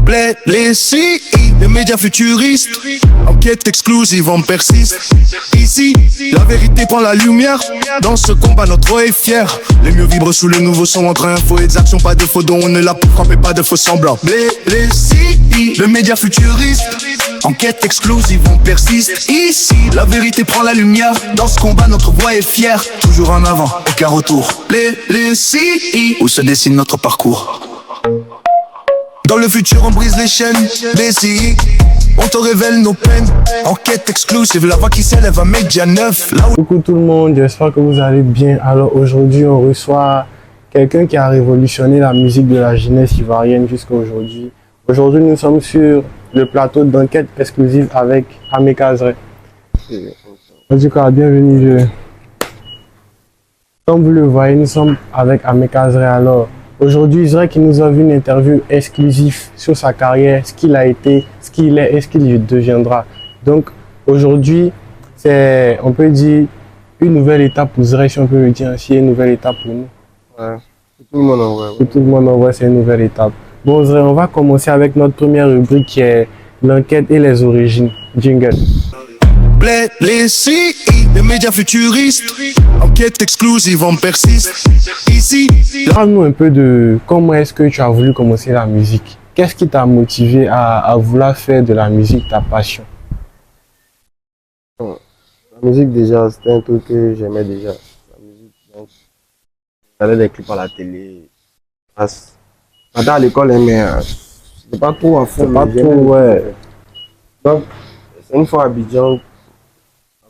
Playlist, les médias futuristes, enquête exclusive, on persiste. Ici, la vérité prend la lumière. Dans ce combat, notre roi est fier. Les mieux vibrent sous le nouveau son entre info et des actions, pas de faux dons. On est là pour frapper, pas de faux semblants. Playlist, le média futuriste, enquête exclusive, on persiste. Ici, la vérité prend la lumière. Dans ce combat, notre voix est fière. Toujours en avant, aucun retour. Playlist, où se dessine notre parcours. Dans le futur on brise les chaînes, les on te révèle nos peines. Enquête exclusive, la voix qui s'élève à média neuf. Coucou tout le monde, j'espère que vous allez bien. Alors aujourd'hui on reçoit quelqu'un qui a révolutionné la musique de la jeunesse ivoirienne jusqu'à aujourd'hui. Aujourd'hui nous sommes sur le plateau d'enquête exclusive avec Amekazre. En tout cas, bienvenue. Comme vous le voyez, nous sommes avec Amekazre. Alors aujourd'hui, Israël qui nous a vu une interview exclusive sur sa carrière, ce qu'il a été, ce qu'il est et ce qu'il deviendra. Donc aujourd'hui, c'est, on peut dire, une nouvelle étape pour Israël, si on peut le dire ainsi, une nouvelle étape pour nous. Ouais, pour tout le monde en vrai. Ouais. Pour tout le monde en vrai, c'est une nouvelle étape. Bon Israël, on va commencer avec notre première rubrique qui est l'enquête et les origines. Jingle. Playlist, les médias futuristes, enquête exclusive, on persiste. Ici, parle-nous un peu de comment est-ce que tu as voulu commencer la musique. Qu'est-ce qui t'a motivé à vouloir faire de la musique ta passion? Bon, la musique déjà, c'était un truc que j'aimais déjà. La musique, donc, j'avais des clips à la télé. J'étais à l'école, mais c'était pas trop à fond. Pas trop, ouais. Donc, c'est une fois à Abidjan,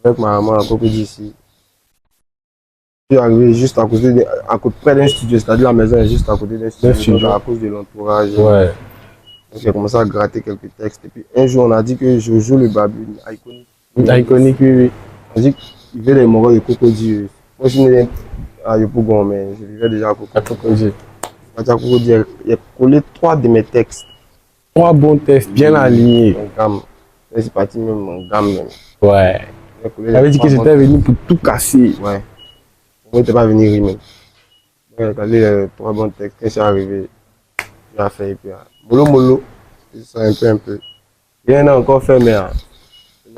avec ma maman, à côté d'ici. Je suis arrivé juste à côté, près d'un studio, c'est-à-dire la maison est juste à côté d'un studio, donc à cause de l'entourage. Ouais. Donc j'ai commencé à gratter quelques textes. Et puis un jour, on a dit que je joue le babu, iconique. Iconique, oui. On a dit qu'il veut les moraux de Cocody. Moi, je suis né à Yopougon, mais je vivais déjà à Cocody. À Cocody, il a collé 3 de mes textes. 3 bons textes, bien alignés. En gamme. C'est parti même en gamme. Même. Ouais. Ça veut dire que j'étais venu pour tout casser. Ouais. Moi, j'étais pas venu rimer. J'ai calé les 3 bons textes. Quand je suis arrivé, j'ai fait. Et puis, mollo, ça un peu. Rien n'a encore fait, mais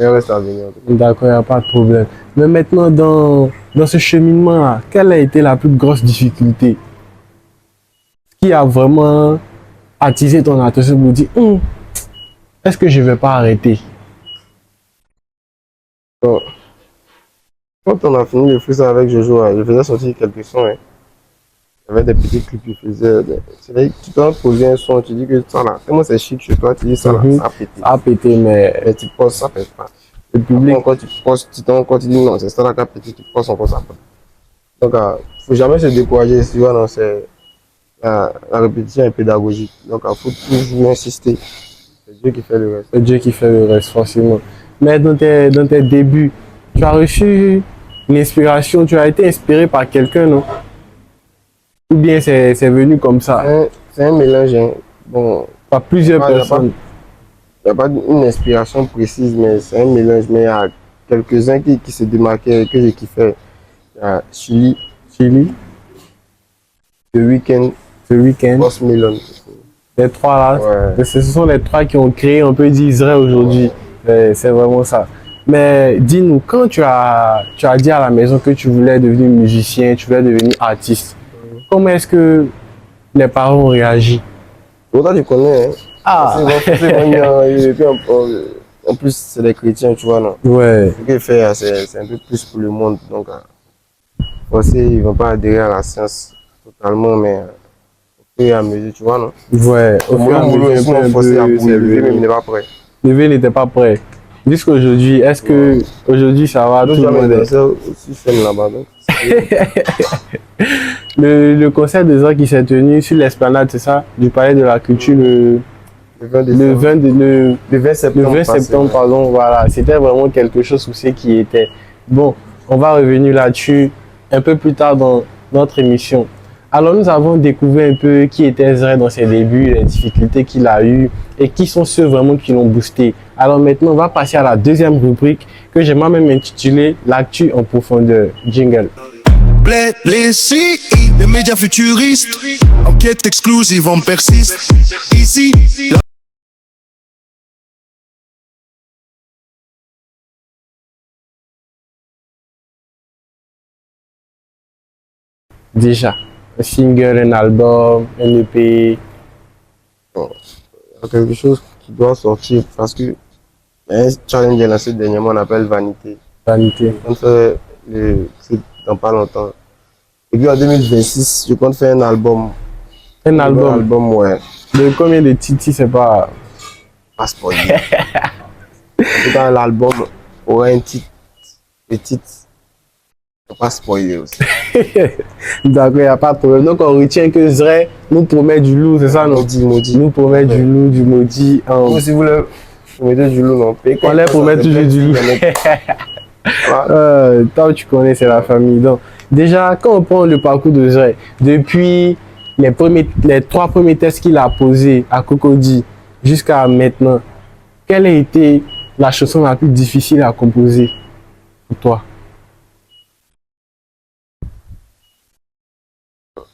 il reste à venir. D'accord, il n'y a pas de problème. Mais maintenant, dans ce cheminement-là, quelle a été la plus grosse difficulté? Ce qui a vraiment attisé ton attention pour dire, est-ce que je ne vais pas arrêter? Bon. Quand on a fini le freestyle avec Jojo, je faisais sortir quelques sons. Hein. Il y avait des petits clips qu'il faisait. Tu dois poser un son, tu dis que ça là, comment c'est chic chez toi, tu dis ça là, ça a pété. Ça a pété, mais tu poses, ça pète pas. Le public. Quand tu poses, quand tu dis non, c'est ça là qui a pété, tu poses encore ça. Donc, il ne faut jamais se décourager, tu vois, non, c'est la répétition est pédagogique. Donc, il faut toujours insister. C'est Dieu qui fait le reste. C'est Dieu qui fait le reste, forcément. Mais dans tes débuts, tu as reçu une inspiration, tu as été inspiré par quelqu'un, non? Ou bien c'est venu comme ça? C'est un mélange, hein. Bon, par plusieurs personnes. Il n'y a pas une inspiration précise, mais c'est un mélange. Mais il y a quelques-uns qui se démarquaient, que j'ai kiffé. Il y a Chili, The Weeknd, Post Malone. Les 3 là, ouais. Ce sont les 3 qui ont créé, on peut dire, Israël aujourd'hui. Ouais. C'est vraiment ça. Mais dis-nous, quand tu as dit à la maison que tu voulais devenir musicien, tu voulais devenir artiste, comment est-ce que les parents ont réagi? Toi, tu connais, hein? Ah! En plus, c'est des chrétiens, tu vois, non? Ouais. Ce qu'ils font, c'est un peu plus pour le monde. Donc, aussi, ils ne vont pas adhérer à la science totalement, mais au fur et à mesure, tu vois, non? Ouais. Au fur et à mesure, ils sont forcés à bouger, mais il n'est pas prêt. Levé n'était pas prêt. Jusqu'à aujourd'hui, est-ce que aujourd'hui ça va? Tout le monde est là-bas. Le concert des arts qui s'est tenu sur l'esplanade, c'est ça, du Palais de la Culture le 20 septembre, pardon, voilà, c'était vraiment quelque chose aussi qui était. Bon, on va revenir là-dessus un peu plus tard dans notre émission. Alors nous avons découvert un peu qui était Israël dans ses débuts, les difficultés qu'il a eues et qui sont ceux vraiment qui l'ont boosté. Alors maintenant, on va passer à la deuxième rubrique que j'ai moi-même intitulée l'actu en profondeur. Jingle. Bled, les CI, les médias futuristes. Enquête exclusive, on persiste. Ici, la Déjà, un single, un album, un EP. Bon, il y a quelque chose qui doit sortir parce que un challenge est lancé dernièrement, on appelle Vanité. Vanité. On fait le truc dans pas longtemps. Et puis en 2026, je compte faire un album. Un album. Ouais. De combien de titres, si c'est pas. Pas spoiler. En tout cas, l'album aura un titre. Le titre, faut pas spoiler aussi. D'accord, il n'y a pas de problème. Donc, on retient que Zray nous promet du lourd, c'est ça, non? Maudit. Nous promet du lourd, du maudit. Ou si vous voulez, vous mettez du lourd, non? On les promet toujours du lourd. Toi, tu connais, c'est la famille. Donc, déjà, quand on prend le parcours de Zray, depuis les 3 premiers tests qu'il a posés à Cocody jusqu'à maintenant, quelle a été la chanson la plus difficile à composer pour toi?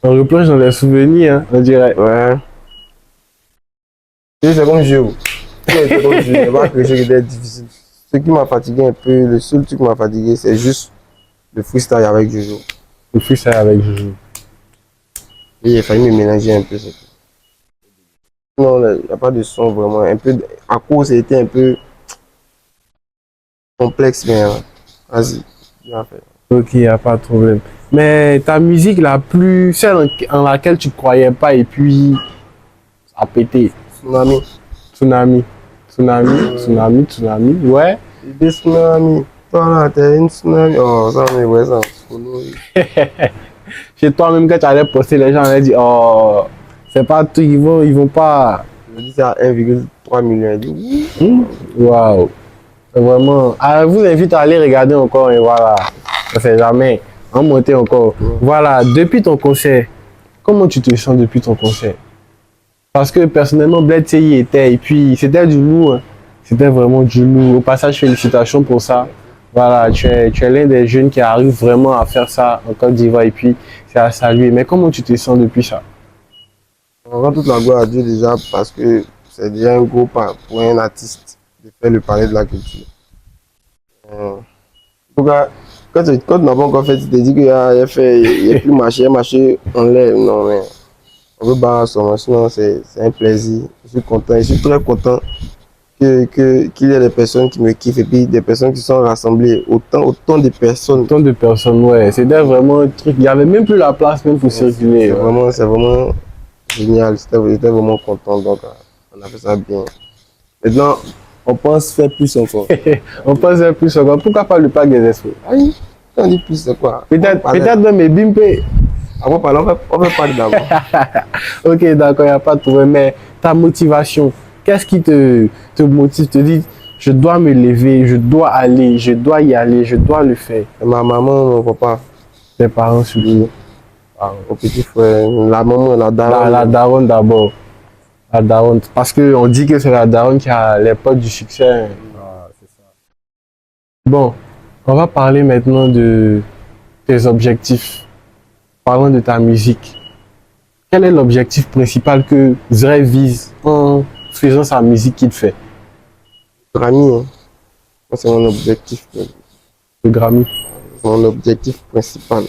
On replonge dans les souvenirs, hein, on dirait. Ouais. C'est comme jeu. C'est comme jeu. C'est pas quelque chose qui était difficile. Ce qui m'a fatigué un peu, le seul truc qui m'a fatigué, c'est juste le freestyle avec Jojo. Le freestyle avec Jojo. Et il a fallu me mélanger un peu. Non, il n'y a pas de son vraiment. Un peu, à cause, c'était un peu complexe, mais vas-y, bien fait. Ok, il n'y a pas de problème. Mais ta musique la plus, celle en laquelle tu ne croyais pas et puis ça a pété. Tsunami. Tsunami, ouais. Des tsunamis. Toi là, t'es une tsunami. Oh, ça, mais ouais, ça. Chez toi, même quand tu allais poster, les gens allaient dire, oh, c'est pas tout, ils vont pas. Je dis ça à 1,3 million. Il dit, oui. Waouh. C'est vraiment. Ah, je vous invite à aller regarder encore et voilà. Ça fait jamais. En monter encore. Voilà, depuis ton concert, comment tu te sens depuis ton concert? Parce que personnellement, Bled y était et puis c'était du lourd. Hein. C'était vraiment du lourd. Au passage, félicitations pour ça. Voilà, tu es l'un des jeunes qui arrive vraiment à faire ça en Côte d'Ivoire et puis c'est à saluer. Mais comment tu te sens depuis ça? On rend toute la gloire à Dieu déjà parce que c'est déjà un gros pas pour un artiste de faire le palais de la culture. En tout cas, quand tu n'as pas encore fait, tu te dis qu'il n'y a plus marché en l'air. Non, mais on veut barrer son sinon c'est un plaisir. Je suis content, je suis très content qu'il y ait des personnes qui me kiffent et puis des personnes qui sont rassemblées. Autant de personnes. Autant de personnes, ouais. C'était vraiment un truc. Il n'y avait même plus la place même pour circuler. C'est vraiment génial. J'étais vraiment content. Donc, on a fait ça bien. Maintenant, on pense faire plus encore. On pense faire plus encore. Pourquoi pas le parc des esprits? Aïe, quand on dit plus, c'est quoi? Peut-être dans mes bimpés. Avant, on va parler d'abord. Ok, d'accord, il n'y a pas de problème. Mais ta motivation, qu'est-ce qui te motive? Te dit, je dois me lever, je dois aller, je dois y aller, je dois le faire. Ma maman, mon papa. Tes parents surtout. Mon petit frère, la maman, la daronne. La daronne d'abord. La daronne. Parce qu'on dit que c'est la daronne qui a les potes du succès. Ah, c'est ça. Bon, on va parler maintenant de tes objectifs. Parlons de ta musique. Quel est l'objectif principal que Zray vise en faisant sa musique qu'il fait? Grammy, hein. C'est mon objectif. Le Grammy. C'est mon objectif principal.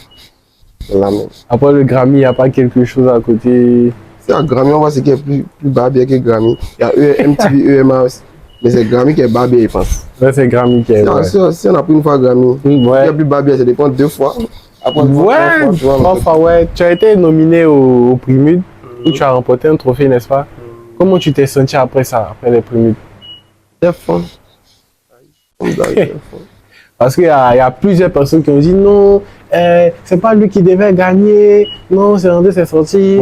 La même. Après le Grammy, il n'y a pas quelque chose à côté? C'est un Grammy, on voit ce qui est plus barbé que Grammy. Il y a MTV, EMA aussi. Mais c'est Grammy qui est barbé, je pense. Ouais, c'est Grammy qui est. Si on a pris une fois Grammy, ouais. Il y a plus barbé, ça dépend 2 fois. Après, ouais, tu as été nominé au Primude où tu as remporté un trophée, n'est-ce pas? Comment tu t'es senti après ça, après les Primudes? C'est fun. Parce qu'il y a plusieurs personnes qui ont dit non, c'est pas lui qui devait gagner, non, c'est André, c'est sorti.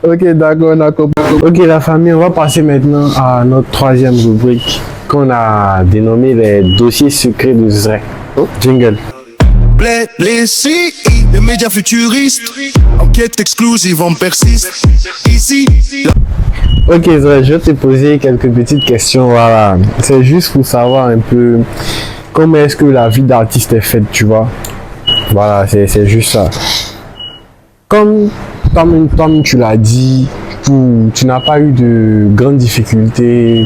Ok, d'accord, on a compris. Ok, la famille, on va passer maintenant à notre 3e rubrique qu'on a dénommée les dossiers secrets de Zray. Jingle. Bled, les CI, les médias futuristes. Enquête exclusive, on persiste. Ici, Ok, Zray, je vais te poser quelques petites questions. Voilà, c'est juste pour savoir un peu comment est-ce que la vie d'artiste est faite, tu vois. Voilà, c'est juste ça. Comme toi-même tu l'as dit, tu n'as pas eu de grandes difficultés,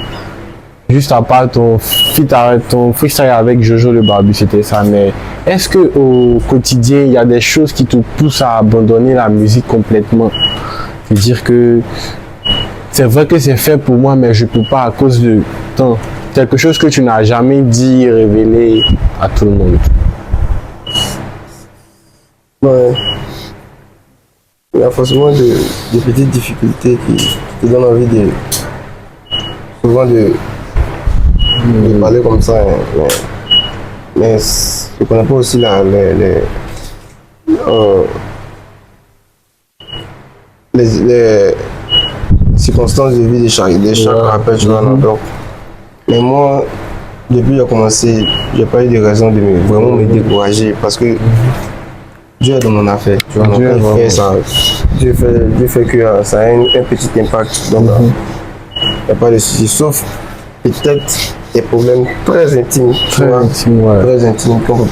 juste à part ton freestyle avec Jojo le Barbu, c'était ça. Mais est-ce que au quotidien, il y a des choses qui te poussent à abandonner la musique complètement? C'est-à-dire que c'est vrai que c'est fait pour moi, mais je peux pas à cause de temps. Quelque chose que tu n'as jamais dit, révélé à tout le monde. Ouais. Il y a forcément des petites difficultés qui te donnent envie souvent de parler comme ça. Hein. Mais je ne connais pas aussi les circonstances de vie de chaque rappeur, tu vois. Donc, mais moi, depuis que j'ai commencé, j'ai pas eu de raison de vraiment me décourager parce que Dieu est dans mon affaire, tu vois. Donc, Dieu fait que ça a un petit impact. Donc, il n'y a pas de souci. Sauf peut-être des problèmes très intimes, Très intimes qu'on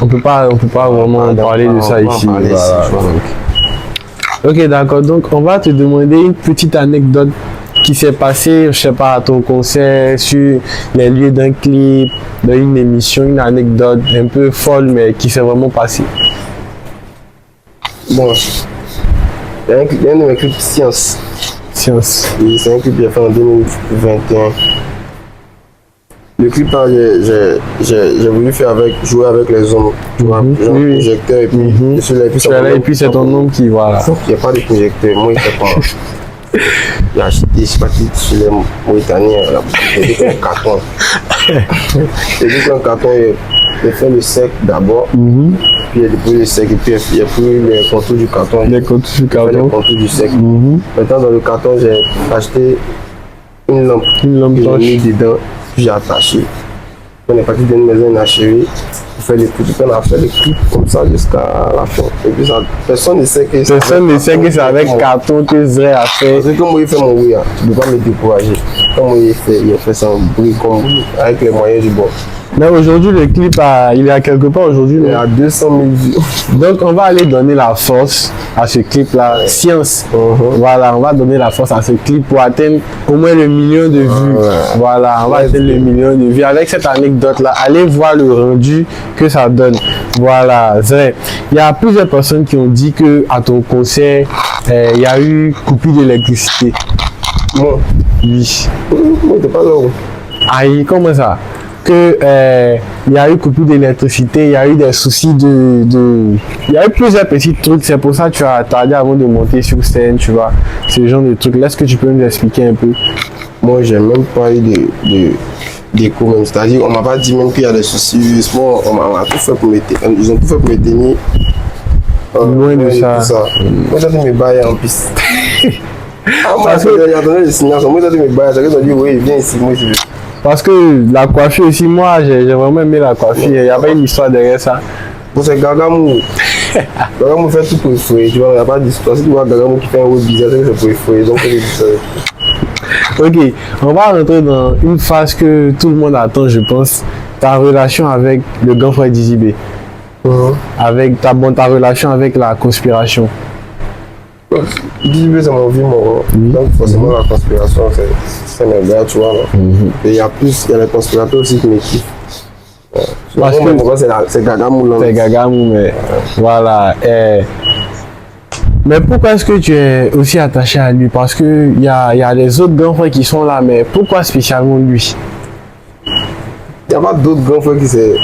on peut pas vraiment parler de ça ici. Voilà. Ok, d'accord. Donc, on va te demander une petite anecdote qui s'est passée, je sais pas, à ton concert, sur les lieux d'un clip, d'une émission, une anecdote un peu folle, mais qui s'est vraiment passée. Bon, il y a un de mes clips Science. C'est un clip que j'ai fait en 2021. Le clip là, j'ai voulu jouer avec les hommes, tu vois, genre projecteur et puis c'est ton nom qui, voilà. Il n'y a pas de projecteur, moi il fait pas. J'ai acheté, je sais pas qui, chez les Mauritaniens, j'ai dit un carton. J'ai dit un carton, il fait le sec d'abord, puis il a déposé le sec, et puis il a pris les contours du carton. Les contours du sec. Maintenant, dans le carton, j'ai acheté une lampe que j'ai mis dedans, puis j'ai attaché. On est parti d'une maison inachevée, on fait a fait le clip comme ça jusqu'à la fin. Et puis ça, personne ne sait que c'est avec carton que Zray a fait. C'est comme il fait mon bruit, tu ne peux pas me décourager. Comme il a fait son bruit avec les moyens du bord. Mais aujourd'hui, le clip, il est à quelque part aujourd'hui. Il est à 200 000 vues. Donc, on va aller donner la force à ce clip-là. Science. Voilà, on va donner la force à ce clip pour atteindre au moins le million de vues. Voilà, on va atteindre le million de vues. Avec cette anecdote-là, allez voir le rendu que ça donne. Voilà, Zray. Il y a plusieurs personnes qui ont dit qu'à ton concert, il y a eu coupure d'électricité. Moi? Oui. Moi, t'es pas là. Aïe, comment ça? Il y a eu coupure d'électricité, il y a eu des soucis il y a eu plusieurs petits trucs, c'est pour ça que tu as tardé avant de monter sur scène, tu vois, ce genre de trucs. Est-ce que tu peux nous expliquer un peu? Moi, j'ai même pas eu d'écho même, c'est-à-dire on m'a pas dit même qu'il y a des soucis, bon, ils ont tout fait pour me tenir loin de ça. Moi, j'ai dit mes bails en piste. Parce que il y a donné des signaux, moi j'ai dit mes bails, ils ont dit oui, viens ici, moi je veux. Parce que la coiffure aussi, moi j'ai vraiment aimé la coiffure, il n'y a pas une histoire derrière ça. Bon, c'est Gagamou. Gagamou fait tout pour effrayer, tu vois, il n'y a pas d'histoire. Si tu vois Gagamou qui fait un rôle bizarre, c'est pour effrayer, donc il est Ok, on va rentrer dans une phase que tout le monde attend, je pense. Ta relation avec le grand frère Dizzy B. Avec ta relation avec la conspiration. Dizzy B, c'est mon vie, donc forcément la conspiration, c'est mes gars, tu vois. Et il y a les conspirateurs aussi qui me kiffent. Parce que c'est Gagamou. C'est Gagamou, mais voilà. Mais pourquoi est-ce que tu es aussi attaché à lui? Parce qu'il y a les autres grands frères qui sont là, mais pourquoi spécialement lui? Il n'y a pas d'autres grands frères qui s'est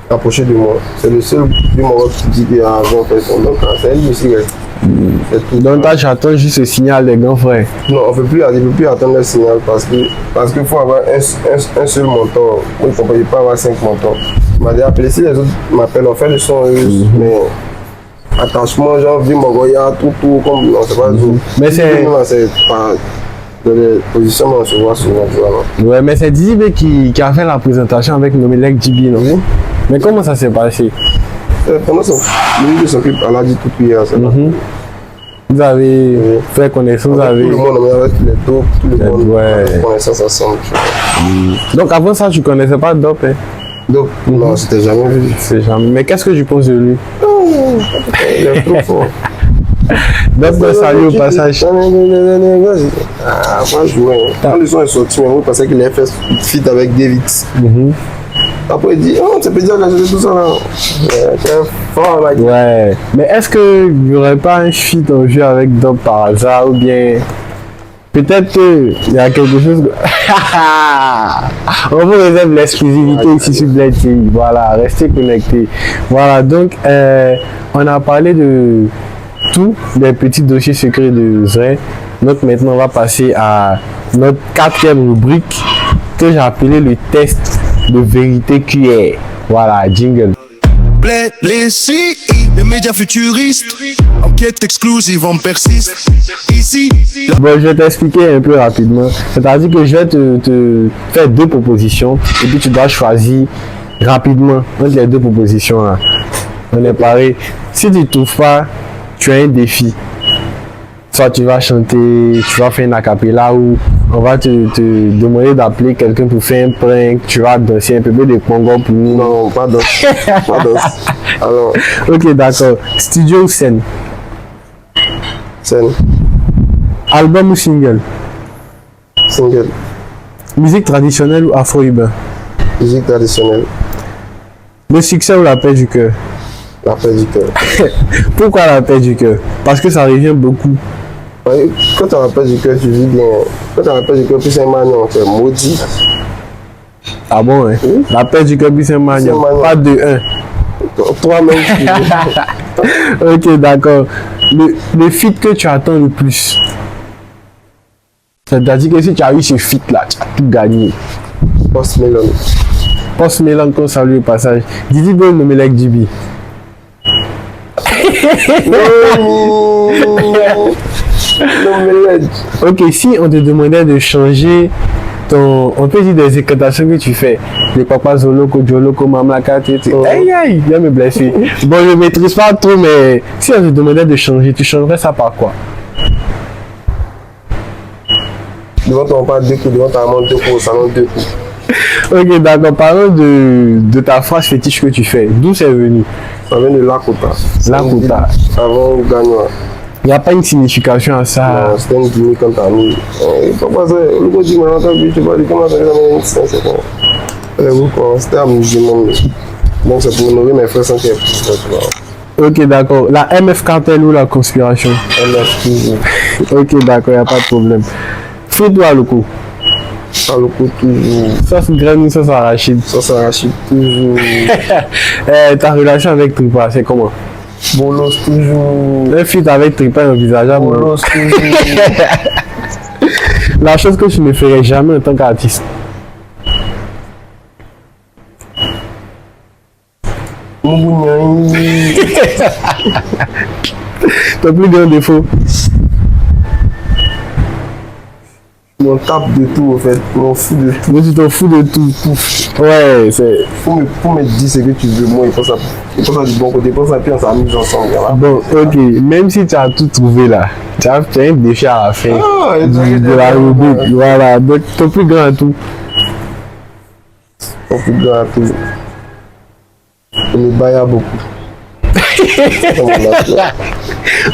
approché de moi. C'est le seul du Maroc qui dit qu'il y a un grand frère. Donc c'est lui aussi. Donc toi, tu attends juste le signal des grands frères? Non, on ne peut plus attendre le signal parce qu'il faut avoir un seul montant. Moi, je ne peux pas avoir 5 montants. Il m'a dit appelé, si les autres m'appellent, on fait le son, mais attachement, genre, vie Mogoya, tout, comme non, c'est pas tout. Mais c'est pas dans les positions, on se voit souvent, tu vois, non? Ouais, mais c'est Dizzy B qui a fait la présentation avec Nomelec Djibi, non? Oui. Mais comment ça s'est passé? Pendant son clip, elle a dit tout hier, c'est pas. Vous avez fait connaissance, vous avez... Tout le monde, on avait tous les dopes, tout le monde, connaissance ensemble. Donc avant ça, tu connaissais pas Dope, hein? Donc, non, c'était jamais vu. C'est jamais. Mais qu'est-ce que tu penses de lui? Il est trop fort. Donc, salut au passage. Ah, moi, je jouais. Quand le son est sorti, on pensait qu'il avait fait feat avec David. Après, il dit, oh, tu peux dire que j'ai tout ça là. C'est fort, là. Ouais. Mais est-ce qu'il n'y aurait pas un feat en jeu avec Dob par hasard ou bien. Peut-être qu'il y a quelque chose. On vous réserve l'exclusivité ici sur Bled TV. Voilà, restez connectés. Voilà, donc on a parlé de tous les petits dossiers secrets de Zray. Donc maintenant, on va passer à notre 4e rubrique que j'ai appelé le test de vérité QR. Voilà, jingle. Bled, les CI, les médias futuristes. Enquête exclusive, on persiste. Ici, Bon, je vais t'expliquer un peu rapidement. C'est-à-dire que je vais te faire 2 propositions et puis tu dois choisir rapidement entre les 2 propositions là. On est pareil. Si tu ne trouves pas, tu as un défi. Soit tu vas chanter, tu vas faire une acapella ou on va te demander d'appeler quelqu'un pour faire un prank, tu vas danser un peu de congo pour nous. Non, pas danse. Pas danse. Alors, Ok, d'accord. Studio ou scène? scène, Album ou single? single, Musique traditionnelle ou afro-urbain? musique traditionnelle, Le succès ou la paix du cœur? la paix du cœur. Pourquoi la paix du cœur? Parce que ça revient beaucoup. Ouais, quand tu as la paix du cœur, tu vis bien. Quand tu as la paix du cœur, puis c'est un magnon, tu es maudit. Ah bon, hein? La paix du cœur, puis c'est un magnon. C'est un magnon. Pas de 1. Toi-même, tu vis. Ok, d'accord. Le feat que tu attends le plus. C'est-à-dire que si tu as eu ce feat là, tu as tout gagné. Post Melon. Post Mélan qu'on salue au passage. Didi Boy Nomelek Dibi. Ok, si on te demandait de changer ton. On peut dire des éclatations que tu fais. Les papas Zoloko, Joloko, Mamlaka, aïe aïe, viens me blesser. Bon, je ne maîtrise pas trop, mais si on te demandait de changer, tu changerais ça par quoi? Devant ton pas 2 coups, devant ta main 2 coups, au salon 2 coups. Ok, d'accord. Parlons de ta phrase fétiche que tu fais. D'où c'est venu? Ça vient de Lakota. Lakota. Avant Gagnoa. Il n'y a pas une signification à ça. C'était une dîme quand t'as mis. Papa, c'est le coup du malin, t'as vu, tu vois, comment ça c'est bon. C'était amusement. Donc c'est pour honorer mes frères sans qu'il y ait plus, tu vois. Ok, d'accord. La MF cartel ou la conspiration? LF toujours. Ok, d'accord, il n'y a pas de problème. Frites ou Aloko? Aloko toujours. Sauce graine ou sauce arachide? Sauce arachide toujours. Ta relation avec Tripa, c'est comment? Bolos toujours. Un feat avec Tripa envisageable. Bolos toujours. La chose que tu ne ferais jamais en tant qu'artiste. Moubouniaï. Ton plus grand défaut? Je m'en tape de tout en fait. Je m'en fous de tout. Mais tu t'en fous de tout. Ouais, c'est. Faut me dire ce que tu veux. Moi, il pense à du bon côté. Il pense à puis on s'amuse ensemble. Voilà. Bon, ok. Même si tu as tout trouvé là, tu as un défi à la fin Ah, de la rubrique. Voilà. Donc, ton plus grand atout. On peut gâter. On me baille beaucoup.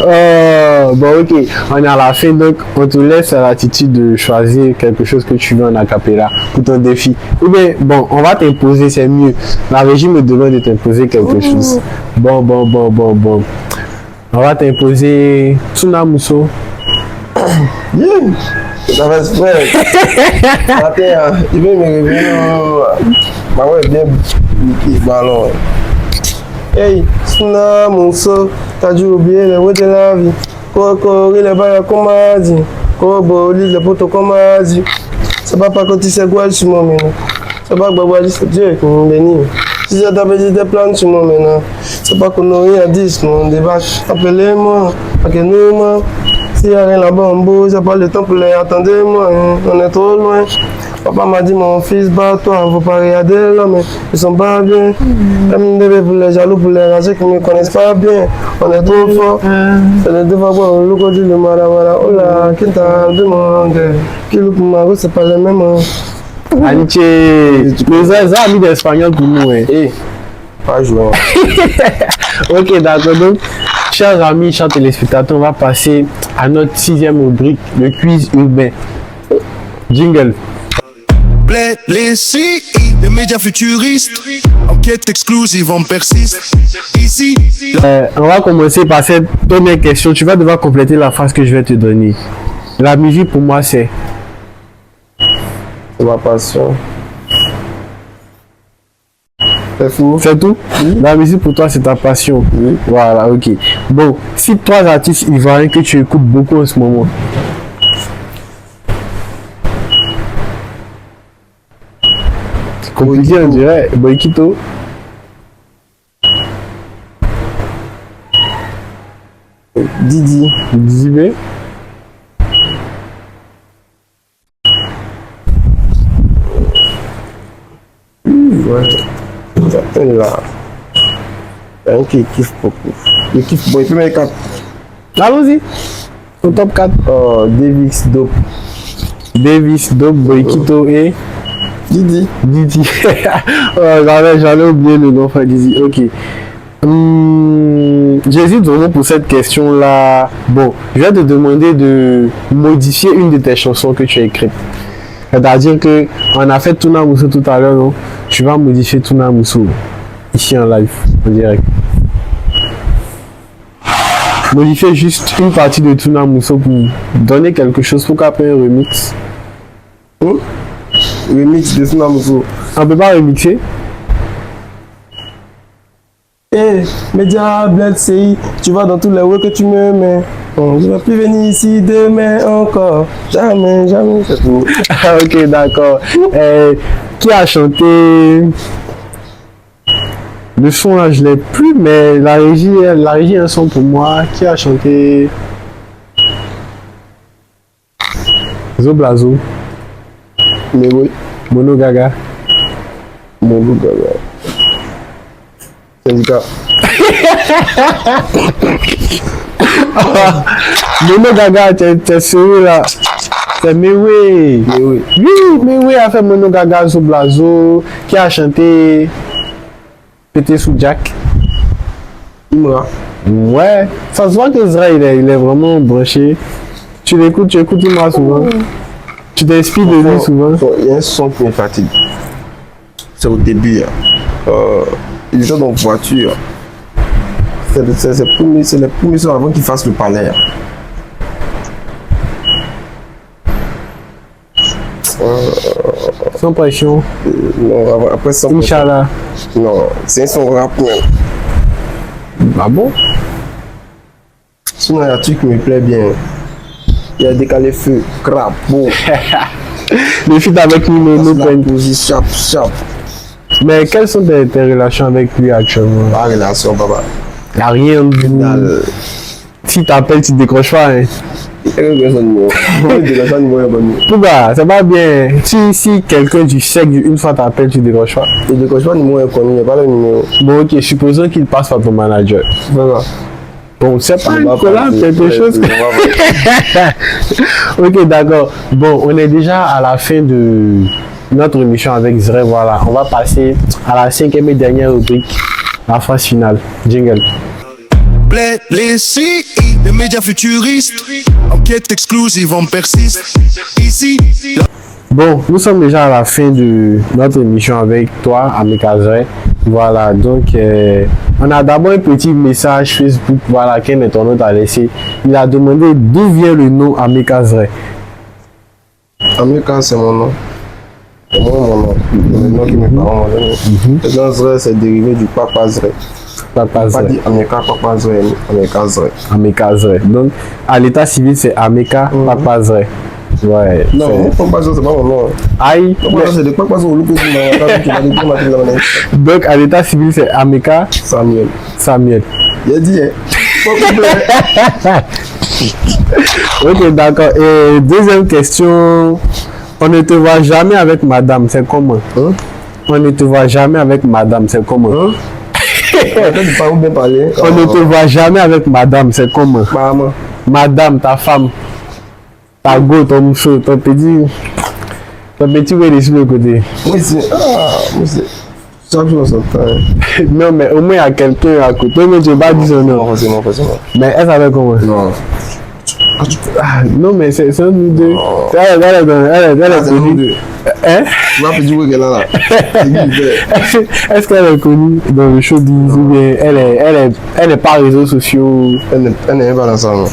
Oh, bon, ok. On est à la fin, donc on te laisse à l'attitude de choisir quelque chose que tu veux en acapella pour ton défi. Ou bien, bon, on va t'imposer, c'est mieux. La régie me demande de t'imposer quelque chose. Bon. On va t'imposer Tsuna Muso. Yeah. Ça va se faire. Attends, il veut me réveiller. Ma ouais, bien niqué, ballon. Hey, Tsuna Muso, t'as dû oublier les mots de la vie. Kokori les bails comme a dit. Koboli les potos comme a dit. C'est pas quand tu sais quoi sur moi maintenant. C'est pas que c'est Dieu qui nous bénit. Si j'ai d'abord des plans sur moi maintenant. C'est pas qu'on n'a rien à dire sur mon débat. Appelez-moi, appelez-moi. S'il y a rien là-bas en beau, j'ai pas le temps pour les attendre. Moi, on est trop loin. Papa m'a dit, mon fils, bat-toi, faut pas regarder là, mais ils sont pas bien. Même bébé pour les jaloux, pour les rageux qui ne me connaissent pas bien. On est trop fort. C'est le devoir pour le logo du mara. Oh là, qui t'a demandé? Qui loue pour ma route, c'est pas le même. Aniche, les amis d'espagnol pour nous. Hein. Pas jouer. Ok, d'accord. Donc, chers amis, chers téléspectateurs, on va passer à notre 6e rubrique, le quiz urbain. Jingle. Les CI, les médias futuristes, enquête exclusive, on persiste. Ici, On va commencer par cette première question. Tu vas devoir compléter la phrase que je vais te donner. La musique pour moi, c'est Ma passion. C'est fou. C'est tout? La musique pour toi, c'est ta passion. Voilà, ok. Bon, si 3 artistes ivoiriens que tu écoutes beaucoup en ce moment. C'est compliqué, on dirait. Boykito. Didi. Didi B. Ouais. Certaines là. Il y a un qui kiffe beaucoup. Il kiffe beaucoup. Il peut mettre 4. Allons-y. Au top 4. Davis, Dope. Davis, Dope, Boykito et Didi. Didi. Oh, j'allais oublier le nom, frère Didi. Ok. J'hésite vraiment pour cette question-là. Bon, je vais te demander de modifier une de tes chansons que tu as écrites. C'est-à-dire que on a fait Tuna Mousso tout à l'heure, non? Tu vas modifier Tuna Mousso ici en live, en direct. Modifier juste une partie de Tuna Mousso pour donner quelque chose pour qu'après un remix. Remix de Sunamousso. On peut pas remixer? Média Bled CI, tu vas dans tous les rues que tu me mets. On ne va plus venir ici demain encore. Jamais, jamais, c'est tout. Ah, ok, d'accord. Qui a chanté le son là, je l'ai plus, mais la régie est un son pour moi. Qui a chanté Zoblazo, Mais oui, Mono Gaga. mon loup, gars. Syndicat. Mono Gaga, t'es sérieux là? C'est Mewe. Mais oui. Oui, Mewe a fait Mono Gaga, Zoblazo. Qui a chanté Pété sous Jack. Imra. Ouais, ça se voit que Zra il est vraiment branché. Tu l'écoutes Imra souvent. Tu t'inspires de lui souvent. Il y a un son qui me fatigue. C'est au début. Il joue dans la voiture. C'est les premiers sons avant qu'il fasse le palais. Sans pression. Non, après ça. Inch'Allah. Non, c'est un son rap même. Ah bon? Sinon, il y a un truc qui me plaît bien. Il y a décalé feu, crapaud. Le feat avec Nino Pen. Chap, chap. Mais quelles sont tes relations avec lui actuellement? La relation, papa. Il n'y a rien de Dans Si t'appelles, tu décroches pas. Hein. Pourquoi? C'est pas bien. Si quelqu'un du sexe, une fois t'appelles, tu décroches pas. Il ne décroche pas le numéro inconnu, il n'y a pas le numéro. Bon, ok, supposons qu'il passe par ton manager. Voilà. Bon, c'est pas une collab, quelque chose. Ok, d'accord. Bon, on est déjà à la fin de notre émission avec Zray. Voilà, on va passer à la 5e et dernière rubrique, la phase finale. Jingle. les CI, les médias futuristes, enquête exclusive, on persiste. Ici, Bon, nous sommes déjà à la fin de notre émission avec toi, Ameka Zray. Voilà, donc on a d'abord un petit message Facebook, voilà, qu'un internaute a laissé. Il a demandé d'où vient le nom Ameka Zray. Ameka, c'est mon nom. C'est moi mon nom. Le nom que mes parents m'ont donné. Le nom Zray, c'est dérivé du papa Zray. Papa Pas Zray. dit Ameka, papa Zray, Ameka Zray. Ameka Zray. Donc, à l'état civil, c'est Ameka Papa Zray. Ouais. Non, mon papa Zray, c'est pas mon nom. Aïe. Papa Zray, c'est de papa Zray, Donc, à l'état civil, c'est Ameka Samuel. Samuel. Il a dit, hein. Ok, d'accord. Et deuxième question. On ne te voit jamais avec madame, c'est comment? Hein? On ne te voit jamais avec madame, c'est comment? Hein? Tu parles bien parler. On ne te voit jamais avec madame, c'est comment? Maman. Madame, ta femme, ta go, ton mousso, ton petit. Ton petit oui, il est sur le côté. Moi, c'est. Chaque jour, on s'entend. Non, mais au moins, il y a quelqu'un à côté. Mais tu n'as pas dit son nom. Non, forcément. Mais elle savait comment? Non. Ah, non, mais c'est un nous deux. Elle est connue. Hein? Tu m'as fait du oui qu'elle a là. Est-ce qu'elle est connue dans le showbiz ou bien elle est pas réseaux sociaux? Elle n'est même pas dans ça, non.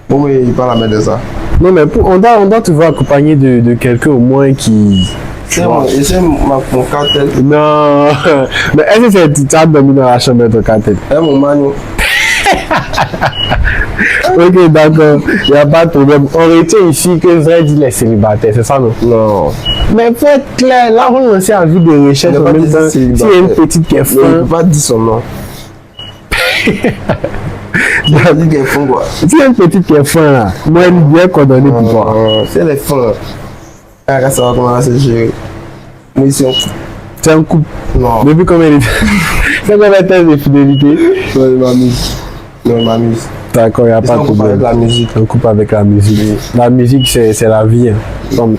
Bon, mais il parle à mettre de ça. Non, mais on doit te voir accompagné de quelqu'un au moins qui. C'est mon cartel. Non, mais est-ce que tu as dormi dans la chambre de ton cartel? C'est mon manu. Ok, d'accord, il n'y a pas de problème. On retient ici que Zray dit les célibataires, c'est ça, non? Non. Mais faut être clair, là on lance à vue de recherche en même temps. S'il y a une petite qui est Je ne fin. peux pas dire son nom. Je vais dire qu'elle est fin, quoi. S'il y a une petite qui est fin là, moi elle est bien condamnée pour toi. Si elle est fin, elle va savoir comment elle va se gérer. Mais si on. C'est un couple. Non. Depuis combien de temps? C'est combien de temps de fidélité? Non, il m'amuse. Non, il m'amuse. D'accord, il n'y a pas de On coupe avec problème. la musique. Un couple avec la musique. La musique, c'est la vie, hein,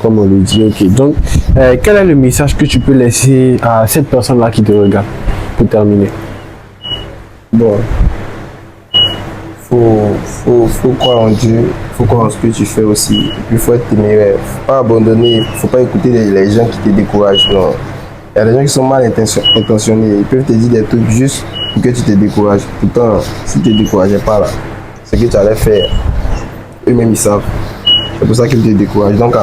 comme on le dit. Ok. Donc, quel est le message que tu peux laisser à cette personne-là qui te regarde pour terminer? Bon. Faut croire en Dieu. Faut croire en ce que tu fais aussi. Et puis, il faut être téméraire. Faut pas abandonner. Faut pas écouter les gens qui te découragent. Non. Il y a des gens qui sont mal intentionnés. Ils peuvent te dire des trucs juste pour que tu te décourages. Pourtant, si tu ne te décourageais pas là, ce que tu allais faire, eux-mêmes ils savent. C'est pour ça qu'ils te découragent. Donc,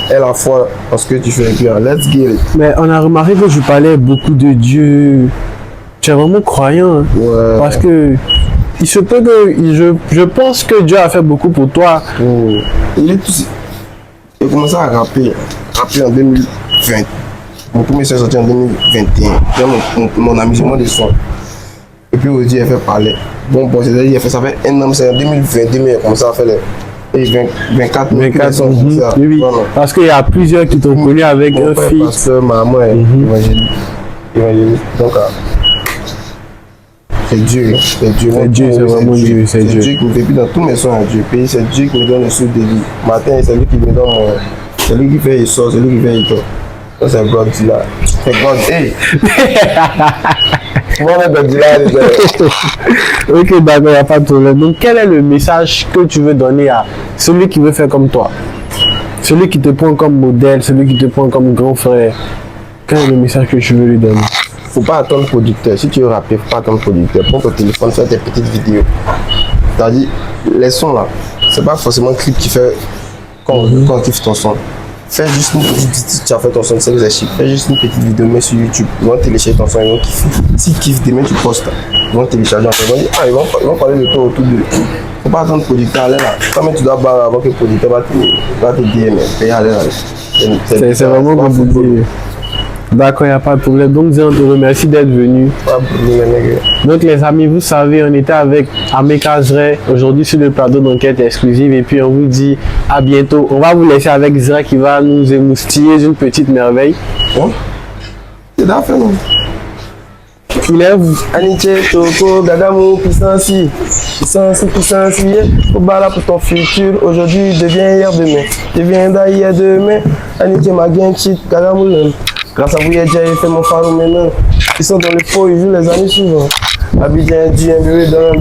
aie la foi en ce que tu fais et puis let's get it. Mais on a remarqué que je parlais beaucoup de Dieu. Tu es vraiment croyant. Hein? Ouais. Parce que il se peut que je pense que Dieu a fait beaucoup pour toi. Il est tout. J'ai commencé à rapper en 2020. Mon premier son est sorti en 2021. J'ai mon amusement des sons. Et puis aujourd'hui, il fait parler. Bon, c'est-à-dire, il a fait ça fait un an, c'est en 2022, mais il a commencé à faire les 24 sons. Oui. Voilà. Parce qu'il y a plusieurs qui t'ont connu avec Mon un père, fils. pasteur, maman, évangéliste. Donc, c'est Dieu. C'est Dieu. C'est Dieu, c'est vraiment Dieu. C'est Dieu. C'est Dieu qui me fait puis dans tous mes sons à Dieu. Puis c'est Dieu qui me donne le sou de vie. Matin, c'est lui qui me donne mon. C'est lui qui fait les sorts, c'est lui qui fait les tours. Ça, c'est God là. C'est God. Hey! Moi, on God là. Ok, d'accord, il n'y a pas de problème. Donc, quel est le message que tu veux donner à celui qui veut faire comme toi? Celui qui te prend comme modèle, celui qui te prend comme grand frère. Quel est le message que tu veux lui donner? Faut pas attendre producteur. Si tu veux rapper, faut pas attendre producteur. Prends ton téléphone, fais tes petites vidéos. C'est-à-dire, les sons là, c'est pas forcément un clip qui fait quand on kiffe ton son. Fais juste une petite, tu as fait ton son, c'est que c'est chic. Fais juste une petite vidéo, mets sur YouTube. Ils vont télécharger ton son, ils vont kiffer. S'ils kiffent, demain tu postes. Ils vont télécharger. Ils vont dire, ils vont parler de toi autour d'eux. Faut pas attendre le producteur, allez là. Quand même tu dois barrer avant que le producteur va te dire, mais paye, allez là. C'est vraiment compliqué. D'accord, il n'y a pas de problème. Donc, on te remercie d'être venu. Pas de problème, les gars. Donc, les amis, vous savez, on était avec Ameka Zray aujourd'hui sur le plateau d'enquête exclusive. Et puis, on vous dit à bientôt. On va vous laisser avec Zray qui va nous émoustiller d'une petite merveille. Bon. C'est d'affaire, non? Il est vous. Aniche, Toko, Gadamu, puissance, au bas là pour ton futur. Aujourd'hui, deviens hier demain. Deviendra hier demain. Aniche, ma gain cheat, Gadamu. Grâce à vous, il a déjà fait mon phare maintenant. Ils sont dans le faux, ils jouent les années suivantes. Abidjan, dit un bébé dans